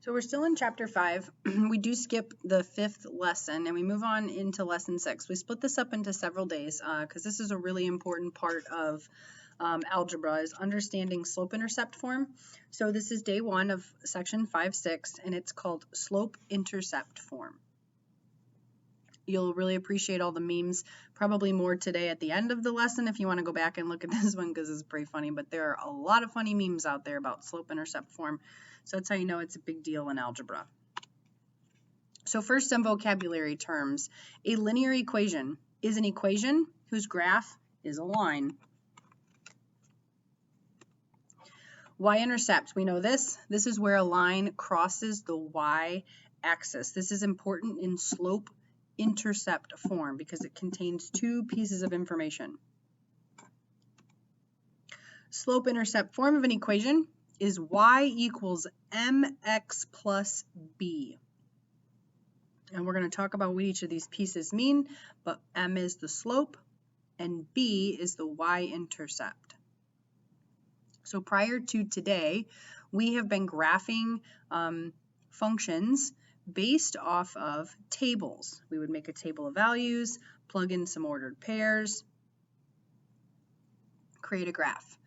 So we're still in chapter 5. We do skip the 5th lesson and we move on into lesson 6. We split this up into several days because this is a really important part of algebra, is understanding slope-intercept form. So this is day 1 of section 5-6 and it's called slope-intercept form. You'll really appreciate all the memes, probably more today at the end of the lesson if you want to go back and look at this one because it's pretty funny, but there are a lot of funny memes out there about slope-intercept form. So that's how you know it's a big deal in algebra. So first, some vocabulary terms. A linear equation is an equation whose graph is a line. Y-intercept, we know this. This is where a line crosses the y-axis. This is important in slope-intercept form because it contains two pieces of information. Slope-intercept form of an equation is y equals mx plus b. And we're going to talk about what each of these pieces mean, but m is the slope and b is the y-intercept. So prior to today, we have been graphing functions based off of tables. We would make a table of values, plug in some ordered pairs, create a graph.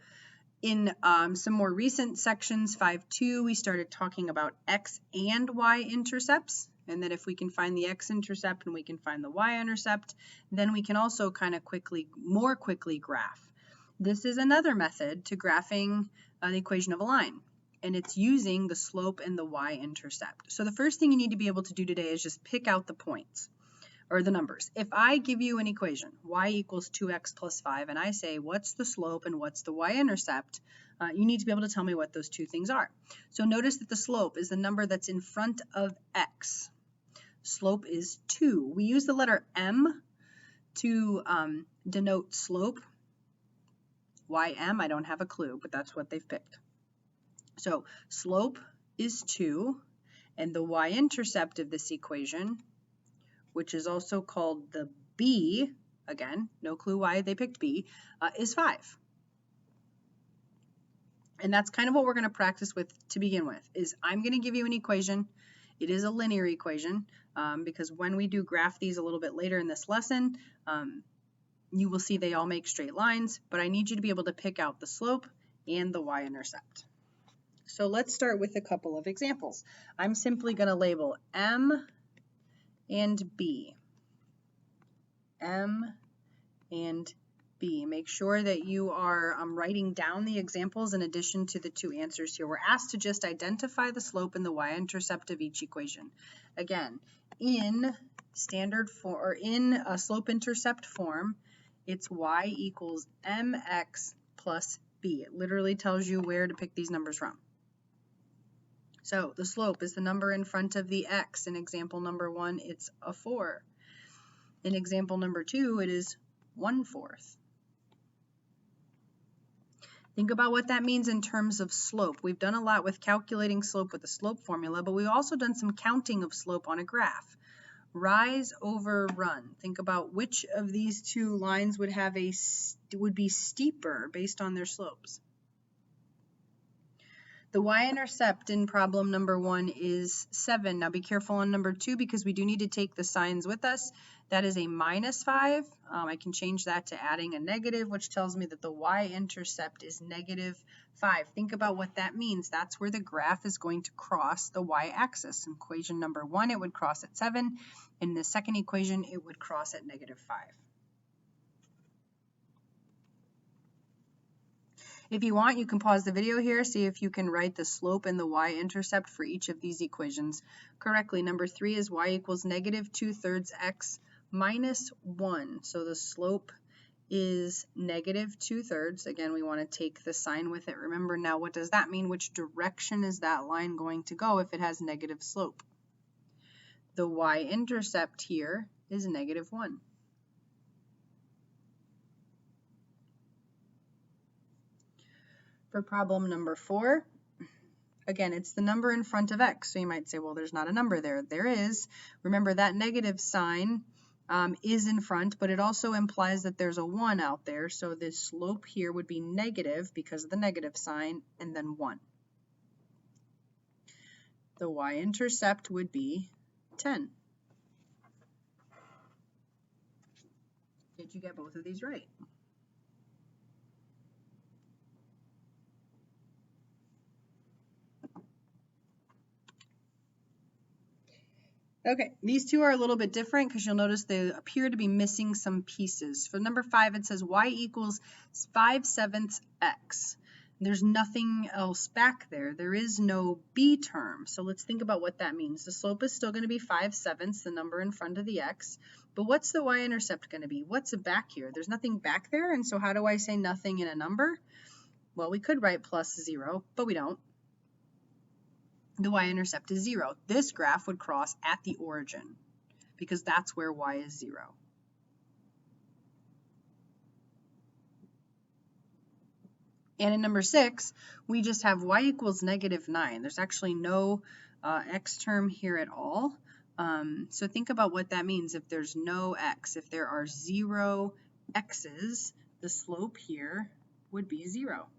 In some more recent sections, 5.2, we started talking about x and y intercepts, and that if we can find the x-intercept and we can find the y-intercept, then we can also kind of more quickly graph. This is another method to graphing the equation of a line, and it's using the slope and the y-intercept. So the first thing you need to be able to do today is just pick out the points, or the numbers. If I give you an equation, y equals 2x plus 5, and I say, what's the slope and what's the y-intercept, you need to be able to tell me what those two things are. So notice that the slope is the number that's in front of x. Slope is 2. We use the letter m to denote slope. Ym, I don't have a clue, but that's what they've picked. So slope is 2, and the y-intercept of this equation, which is also called the b, again, no clue why they picked b, is 5. And that's kind of what we're going to practice with to begin with, is I'm going to give you an equation. It is a linear equation because when we do graph these a little bit later in this lesson, you will see they all make straight lines, but I need you to be able to pick out the slope and the y-intercept. So let's start with a couple of examples. I'm simply going to label m and b. M and b. Make sure that you are writing down the examples in addition to the two answers here. We're asked to just identify the slope and the y-intercept of each equation. Again, in standard form, or in a slope-intercept form, it's y equals mx plus b. It literally tells you where to pick these numbers from. So the slope is the number in front of the x. In example number 1, it's a 4. In example number 2, it is 1/4. Think about what that means in terms of slope. We've done a lot with calculating slope with the slope formula, but we've also done some counting of slope on a graph. Rise over run. Think about which of these two lines would be steeper based on their slopes. The y-intercept in problem number 1 is 7. Now be careful on number 2 because we do need to take the signs with us. That is a -5. I can change that to adding a negative, which tells me that the y-intercept is -5. Think about what that means. That's where the graph is going to cross the y-axis. In equation number 1, it would cross at 7. In the second equation, it would cross at -5. If you want, you can pause the video here, see if you can write the slope and the y-intercept for each of these equations correctly. Number 3 is y equals -2/3 x minus 1. So the slope is -2/3. Again, we want to take the sign with it. Remember now, what does that mean? Which direction is that line going to go if it has negative slope? The y-intercept here is -1. For problem number 4, again, it's the number in front of x. So you might say, well, there's not a number there. There is. Remember, that negative sign is in front, but it also implies that there's a 1 out there. So the slope here would be negative because of the negative sign, and then 1. The y-intercept would be 10. Did you get both of these right? Okay, these two are a little bit different because you'll notice they appear to be missing some pieces. For number 5, it says y equals 5/7 x. There's nothing else back there. There is no b term. So let's think about what that means. The slope is still going to be 5/7, the number in front of the x. But what's the y-intercept going to be? What's back here? There's nothing back there, and so how do I say nothing in a number? Well, we could write plus 0, but we don't. The y-intercept is 0. This graph would cross at the origin because that's where y is 0. And in number 6, we just have y equals -9. There's actually no x term here at all. So think about what that means if there's no x. If there are 0 x's, the slope here would be 0.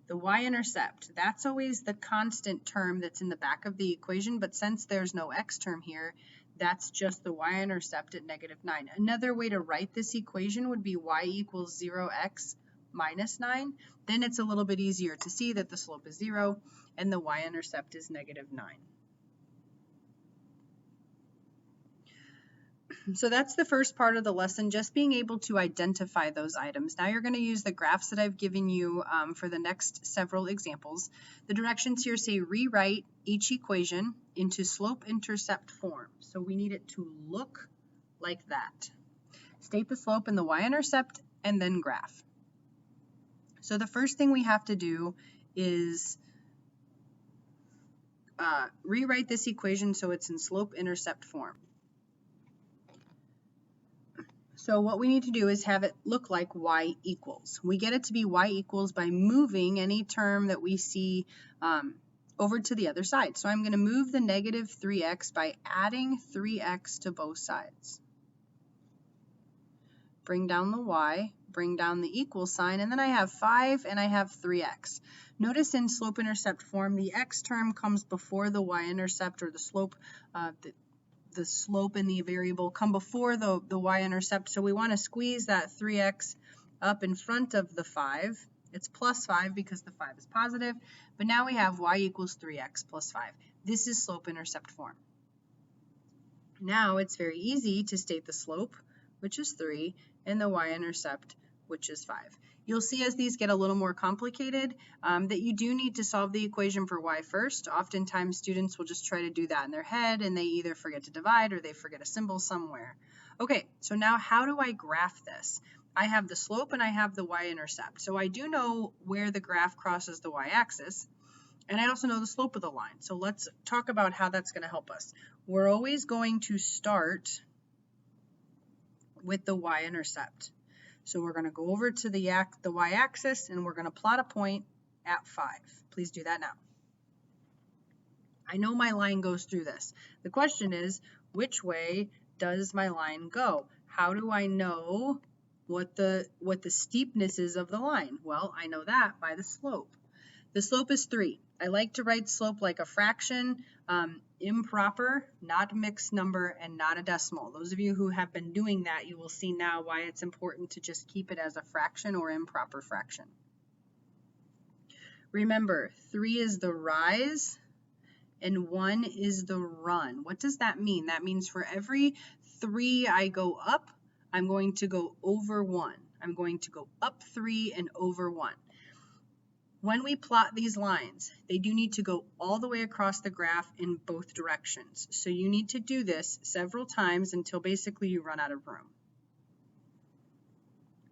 The y-intercept, that's always the constant term that's in the back of the equation, but since there's no x term here, that's just the y-intercept at -9. Another way to write this equation would be y equals 0x minus 9. Then it's a little bit easier to see that the slope is 0 and the y-intercept is -9. So that's the first part of the lesson, just being able to identify those items. Now you're going to use the graphs that I've given you for the next several examples. The directions here say rewrite each equation into slope-intercept form. So we need it to look like that. State the slope and the y-intercept and then graph. So the first thing we have to do is rewrite this equation so it's in slope-intercept form. So what we need to do is have it look like y equals. We get it to be y equals by moving any term that we see over to the other side. So I'm going to move the -3x by adding 3x to both sides. Bring down the y, bring down the equal sign, and then I have 5 and I have 3x. Notice in slope-intercept form, the x term comes before the y-intercept, or the slope, the slope and the variable come before the y-intercept, so we want to squeeze that 3x up in front of the 5. It's plus 5 because the 5 is positive, but now we have y equals 3x plus 5. This is slope-intercept form. Now it's very easy to state the slope, which is 3, and the y-intercept, which is 5. You'll see as these get a little more complicated that you do need to solve the equation for y first. Oftentimes students will just try to do that in their head and they either forget to divide or they forget a symbol somewhere. Okay, so now how do I graph this? I have the slope and I have the y-intercept. So I do know where the graph crosses the y-axis, and I also know the slope of the line. So let's talk about how that's going to help us. We're always going to start with the y-intercept. So we're going to go over to the y-axis and we're going to plot a point at 5. Please do that now. I know my line goes through this. The question is, which way does my line go? How do I know what the steepness is of the line? Well, I know that by the slope. The slope is 3. I like to write slope like a fraction, improper, not a mixed number, and not a decimal. Those of you who have been doing that, you will see now why it's important to just keep it as a fraction or improper fraction. Remember, 3 is the rise and 1 is the run. What does that mean? That means for every 3 I go up, I'm going to go over 1. I'm going to go up 3 and over 1. When we plot these lines, they do need to go all the way across the graph in both directions. So you need to do this several times until basically you run out of room.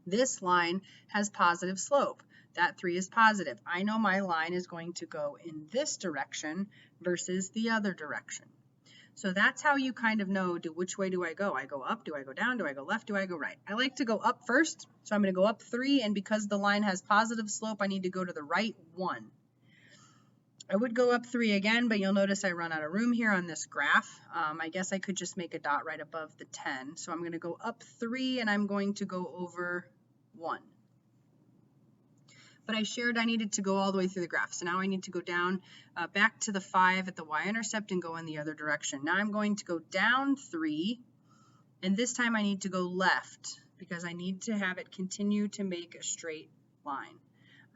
This line has positive slope. That 3 is positive. I know my line is going to go in this direction versus the other direction. So that's how you kind of know which way do I go. I go up, do I go down, do I go left, do I go right? I like to go up first, so I'm going to go up 3, and because the line has positive slope, I need to go to the right 1. I would go up 3 again, but you'll notice I run out of room here on this graph. I guess I could just make a dot right above the 10. So I'm going to go up 3, and I'm going to go over 1. but I shared I needed to go all the way through the graph. So now I need to go down back to the 5 at the y-intercept and go in the other direction. Now I'm going to go down 3, and this time I need to go left because I need to have it continue to make a straight line.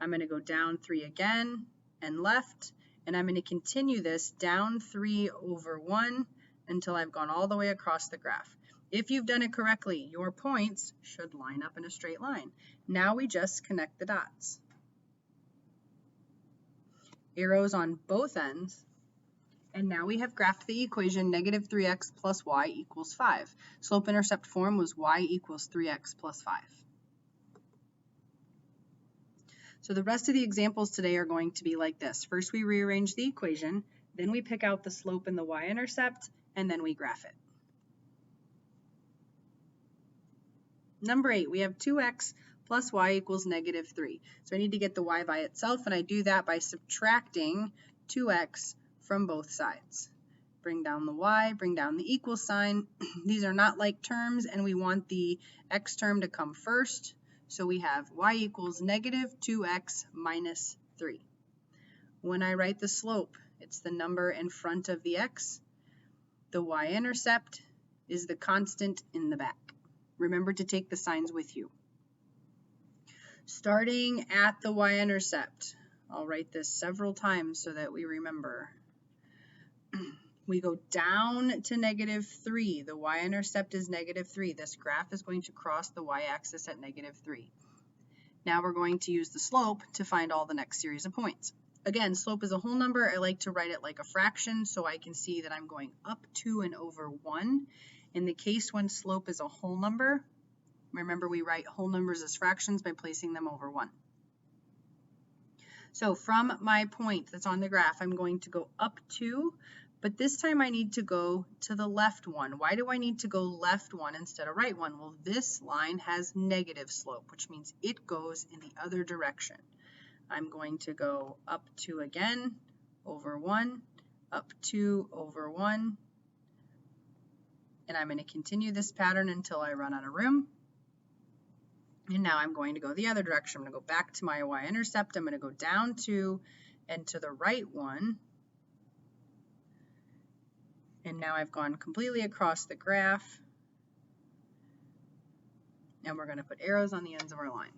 I'm going to go down 3 again and left, and I'm going to continue this down 3 over 1 until I've gone all the way across the graph. If you've done it correctly, your points should line up in a straight line. Now we just connect the dots. Arrows on both ends, and now we have graphed the equation negative 3x plus y equals 5. Slope-intercept form was y equals 3x plus 5. So the rest of the examples today are going to be like this. First we rearrange the equation, then we pick out the slope and the y-intercept, and then we graph it. Number 8, we have 2x plus y equals negative 3. So I need to get the y by itself, and I do that by subtracting 2x from both sides. Bring down the y, bring down the equal sign. These are not like terms, and we want the x term to come first. So we have y equals negative 2x minus 3. When I write the slope, it's the number in front of the x. The y-intercept is the constant in the back. Remember to take the signs with you. Starting at the y-intercept, I'll write this several times so that we remember. We go down to negative 3. The y-intercept is negative 3. This graph is going to cross the y-axis at negative 3. Now we're going to use the slope to find all the next series of points. Again, slope is a whole number. I like to write it like a fraction so I can see that I'm going up 2 and over 1. In the case when slope is a whole number, remember we write whole numbers as fractions by placing them over 1. So from my point that's on the graph, I'm going to go up 2, but this time I need to go to the left 1. Why do I need to go left 1 instead of right 1? Well, this line has negative slope, which means it goes in the other direction. I'm going to go up 2 again, over 1, up 2 over 1, and I'm going to continue this pattern until I run out of room. And now I'm going to go the other direction. I'm going to go back to my y-intercept. I'm going to go down 2 and to the right 1. And now I've gone completely across the graph. And we're going to put arrows on the ends of our line.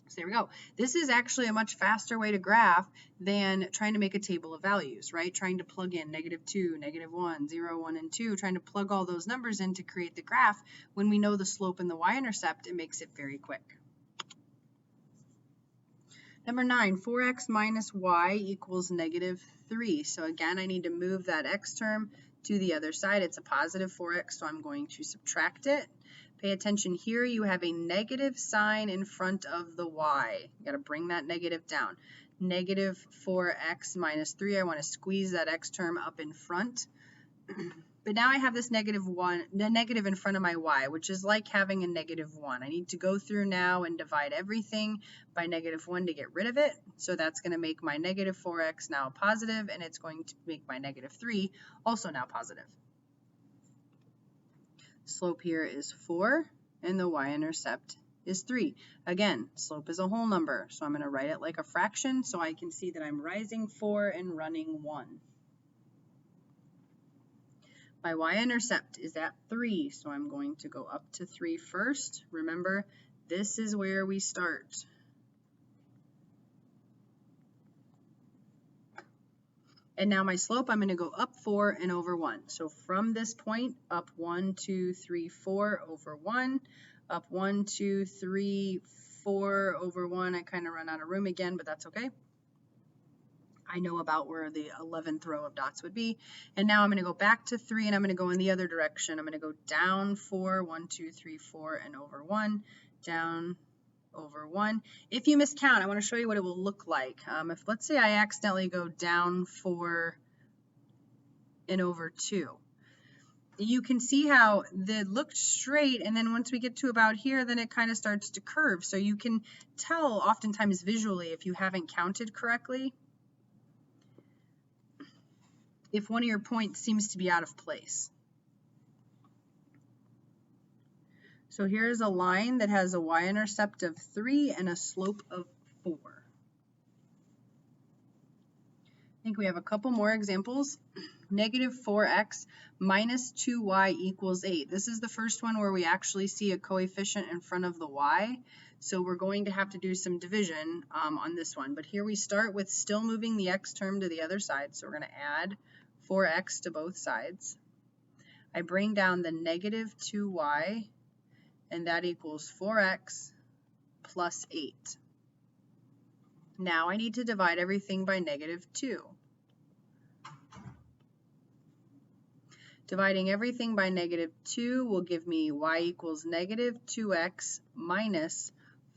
So there we go. This is actually a much faster way to graph than trying to make a table of values, right? Trying to plug in -2, -1, 0, 1, and 2, trying to plug all those numbers in to create the graph. When we know the slope and the y-intercept, it makes it very quick. Number 9, 4x minus y equals -3. So again, I need to move that x term to the other side. It's a positive 4x, so I'm going to subtract it. Pay attention here, you have a negative sign in front of the y. You got to bring that negative down. Negative 4x minus 3, I want to squeeze that x term up in front. But now I have this the negative in front of my y, which is like having a -1. I need to go through now and divide everything by -1 to get rid of it. So that's going to make my negative 4x now positive, and it's going to make my -3 also now positive. Slope here is 4, and the y-intercept is 3. Again, slope is a whole number, so I'm going to write it like a fraction so I can see that I'm rising 4 and running 1. My y-intercept is at 3, so I'm going to go up to 3 first. Remember, this is where we start. And now my slope, I'm going to go up 4 and over 1. So from this point, up 1, 2, 3, 4 over 1, up 1, 2, 3, 4 over 1. I kind of run out of room again, but that's okay. I know about where the 11th row of dots would be. And now I'm going to go back to 3, and I'm going to go in the other direction. I'm going to go down 4, 1, 2, 3, 4, and over 1, down, over 1. If you miscount, I want to show you what it will look like. If let's say I accidentally go down 4 and over 2. You can see how it looked straight, and then once we get to about here, then it kind of starts to curve. So you can tell oftentimes visually if you haven't counted correctly, if one of your points seems to be out of place. So here's a line that has a y-intercept of 3 and a slope of 4. I think we have a couple more examples. Negative 4x minus 2y equals 8. This is the first one where we actually see a coefficient in front of the y. So we're going to have to do some division on this one. But here we start with still moving the x term to the other side. So we're going to add 4x to both sides. I bring down the negative 2y, and that equals 4x plus 8. Now I need to divide everything by negative 2. Dividing everything by negative 2 will give me y equals negative 2x minus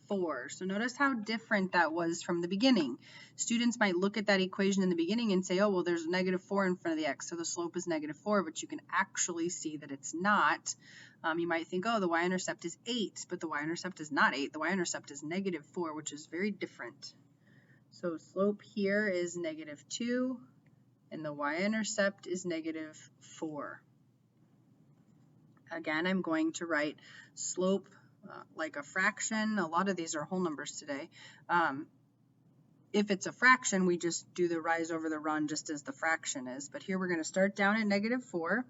4. So notice how different that was from the beginning. Students might look at that equation in the beginning and say, oh, well, there's negative 4 in front of the x, so the slope is negative 4, but you can actually see that it's not. You might think, oh, the y-intercept is 8, but the y-intercept is not 8. The y-intercept is negative 4, which is very different. So slope here is negative 2, and the y-intercept is negative 4. Again, I'm going to write slope like a fraction. A lot of these are whole numbers today. If it's a fraction, we just do the rise over the run just as the fraction is. But here we're going to start down at negative 4.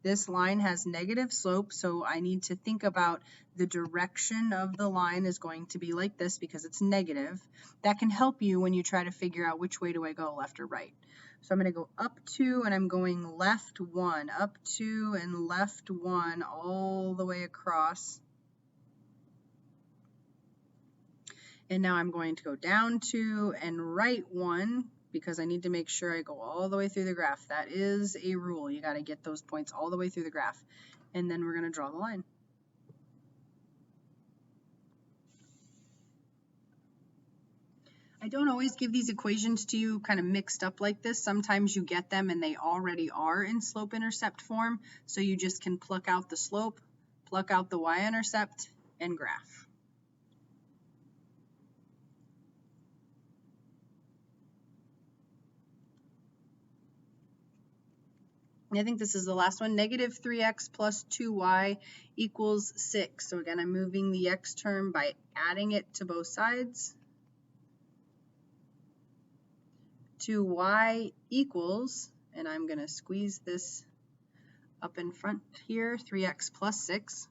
This line has negative slope, so I need to think about the direction of the line is going to be like this because it's negative. That can help you when you try to figure out which way do I go, left or right. So I'm going to go up 2 and I'm going left 1, up 2 and left 1 all the way across. And now I'm going to go down 2 and right 1 because I need to make sure I go all the way through the graph. That is a rule. You got to get those points all the way through the graph. And then we're going to draw the line. I don't always give these equations to you kind of mixed up like this. Sometimes you get them and they already are in slope-intercept form. So you just can pluck out the slope, pluck out the y-intercept, and graph. I think this is the last one. Negative 3x plus 2y equals 6. So again, I'm moving the x term by adding it to both sides. 2y equals, and I'm going to squeeze this up in front here, 3x plus 6.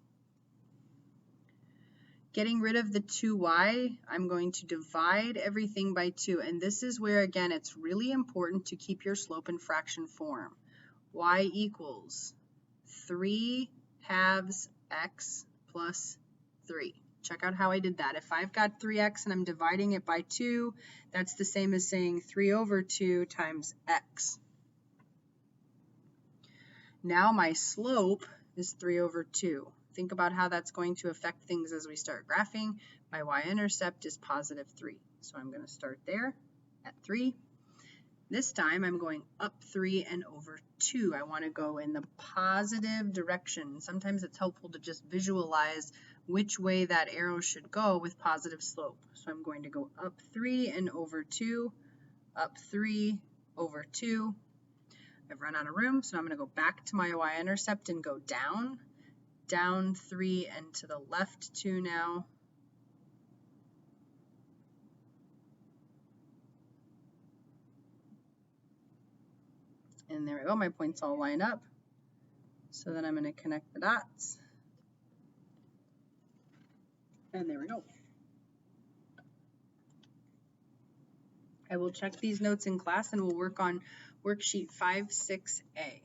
Getting rid of the 2y, I'm going to divide everything by 2. And this is where, again, it's really important to keep your slope in fraction form. Y equals 3 halves x plus 3. Check out how I did that. If I've got 3x and I'm dividing it by 2, that's the same as saying 3 over 2 times x. Now my slope is 3 over 2. Think about how that's going to affect things as we start graphing. My y-intercept is positive 3. So I'm going to start there at 3. This time I'm going up 3 and over 2. I want to go in the positive direction. Sometimes it's helpful to just visualize which way that arrow should go with positive slope. So I'm going to go up 3 and over 2, up 3 over 2. I've run out of room, so I'm going to go back to my y-intercept and go down, down 3 and to the left 2 now. And there we go, my points all line up. So then I'm going to connect the dots. And there we go. I will check these notes in class and we'll work on worksheet 5, 6A.